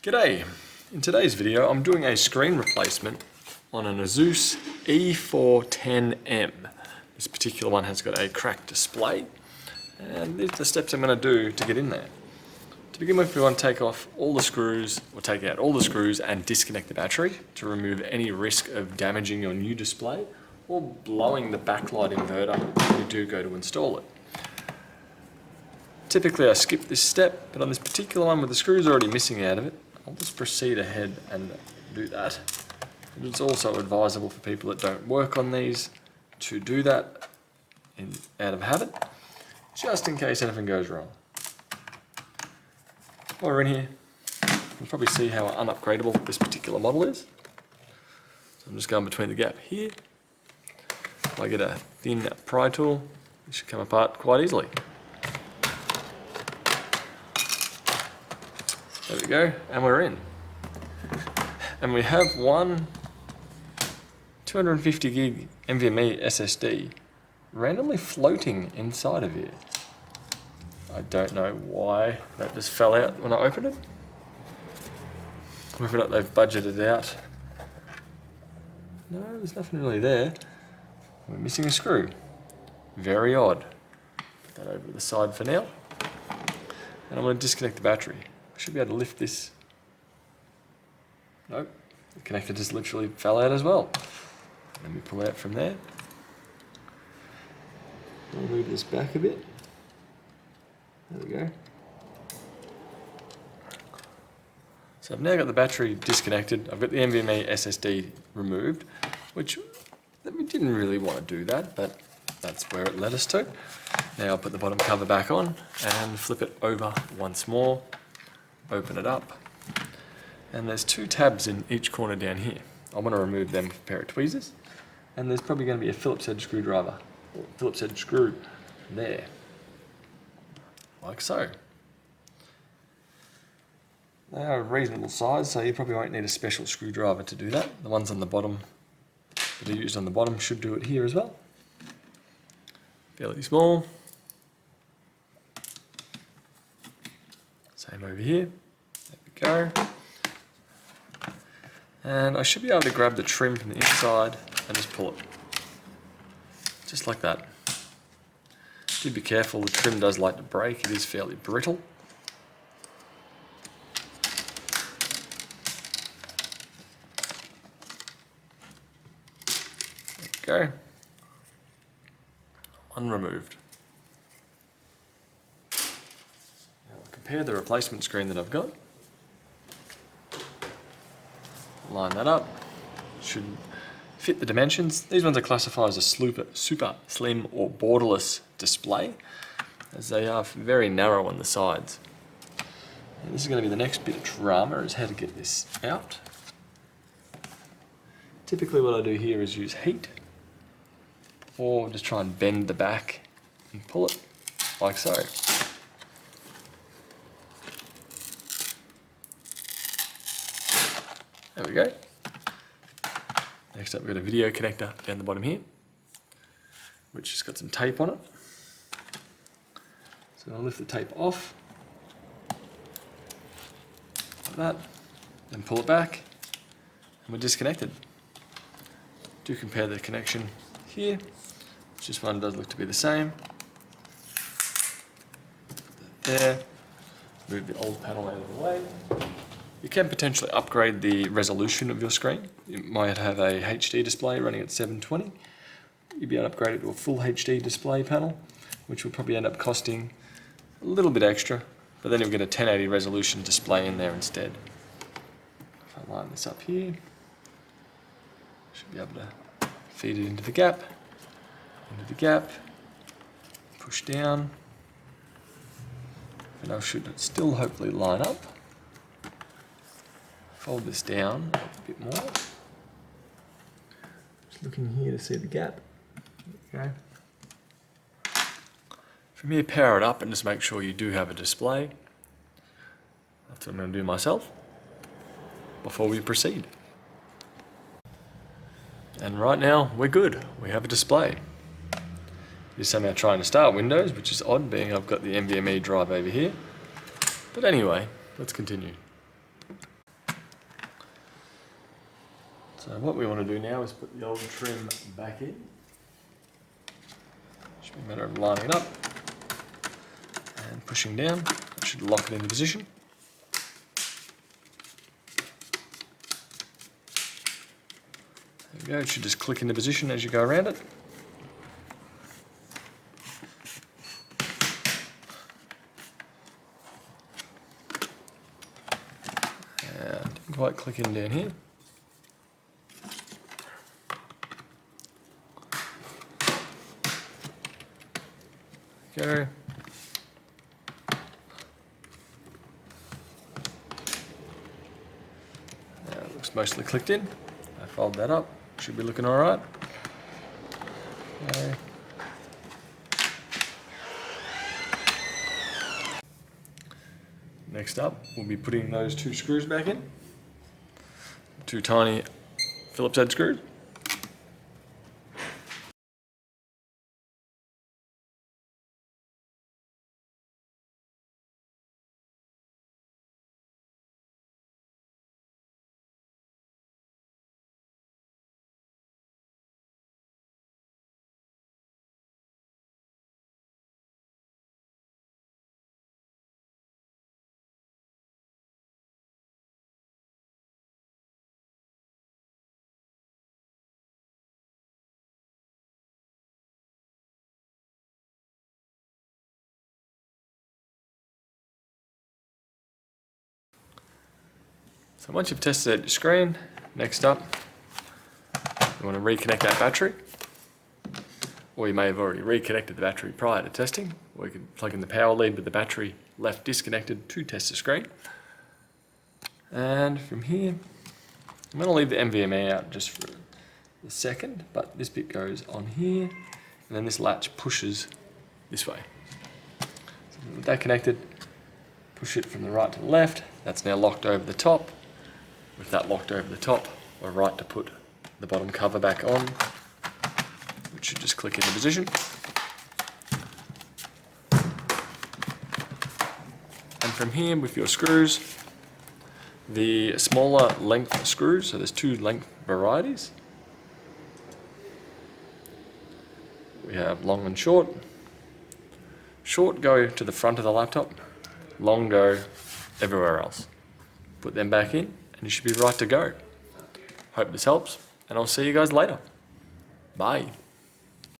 G'day! In today's video I'm doing a screen replacement on an Asus E410M. This particular one has got a cracked display and these are the steps I'm going to do to get in there. To begin with, we want to take off all the screws, or take out all the screws and disconnect the battery to remove any risk of damaging your new display or blowing the backlight inverter when you do go to install it. Typically I skip this step, but on this particular one with the screws already missing out of it, I'll just proceed ahead and do that. And it's also advisable for people that don't work on these to do that out of habit, just in case anything goes wrong. While we're in here, you'll probably see how unupgradable this particular model is. So I'm just going between the gap here. If I get a thin pry tool, it should come apart quite easily. There we go, and we're in. And we have one 250 gig NVMe SSD randomly floating inside of here. I don't know why that just fell out when I opened it. Whether or not they've budgeted out. No, there's nothing really there. We're missing a screw. Very odd. Put that over to the side for now. And I'm going to disconnect the battery. I should be able to lift this. Nope, the connector just literally fell out as well. Let me pull out from there. I'll move this back a bit. There we go. So I've now got the battery disconnected. I've got the NVMe SSD removed, which we didn't really want to do that, but that's where it led us to. Now I'll put the bottom cover back on and flip it over once more. Open it up. And there's two tabs in each corner down here. I want to remove them with a pair of tweezers. And there's probably going to be a Phillips head screwdriver, or Phillips head screw there. Like so. They are a reasonable size, so you probably won't need a special screwdriver to do that. The ones on the bottom that are used on the bottom should do it here as well. Fairly small. Same over here. There we go. And I should be able to grab the trim from the inside and just pull it. Just like that. Do be careful, the trim does like to break, it is fairly brittle. There we go. One removed. Now I'll compare the replacement screen that I've got. Line that up. Should fit the dimensions. These ones are classified as a super slim or borderless display, as they are very narrow on the sides. And this is going to be the next bit of drama, is how to get this out. Typically what I do here is use heat, or just try and bend the back and pull it like so. There we go. Next up we've got a video connector down the bottom here, which has got some tape on it. So I'll lift the tape off, like that, then pull it back, and we're disconnected. Do compare the connection here, which this one does look to be the same. There, move the old panel out of the way. You can potentially upgrade the resolution of your screen. You might have a HD display running at 720. You'd be able to upgrade it to a full HD display panel, which will probably end up costing a little bit extra, but then you'll get a 1080 resolution display in there instead. If I line this up here, should be able to feed it into the gap, push down, and I should still hopefully line up. Fold this down a bit more. Just looking here to see the gap. Okay. From here, power it up and just make sure you do have a display. That's what I'm going to do myself before we proceed. And right now, we're good. We have a display. It's somehow trying to start Windows, which is odd, being I've got the NVMe drive over here. But anyway, let's continue. So what we want to do now is put the old trim back in. Should be a matter of lining it up and pushing down. That should lock it into position. There we go, it should just click into position as you go around it. Didn't quite click in down here. Go. Now it looks mostly clicked in. I fold that up. Should be looking all right. Okay. Next up, we'll be putting those 2 screws back in. 2 tiny Phillips head screws. So once you've tested out your screen, next up, you want to reconnect that battery. Or you may have already reconnected the battery prior to testing, or you can plug in the power lead with the battery left disconnected to test the screen. And from here, I'm going to leave the NVMe out just for a second, but this bit goes on here, and then this latch pushes this way. So with that connected, push it from the right to the left. That's now locked over the top. With that locked over the top, we're right to put the bottom cover back on, which should just click into position. And from here, with your screws, the smaller length screws, so there's 2 length varieties. We have long and short. Short go to the front of the laptop, long go everywhere else. Put them back in, and you should be right to go. Hope this helps, and I'll see you guys later. Bye.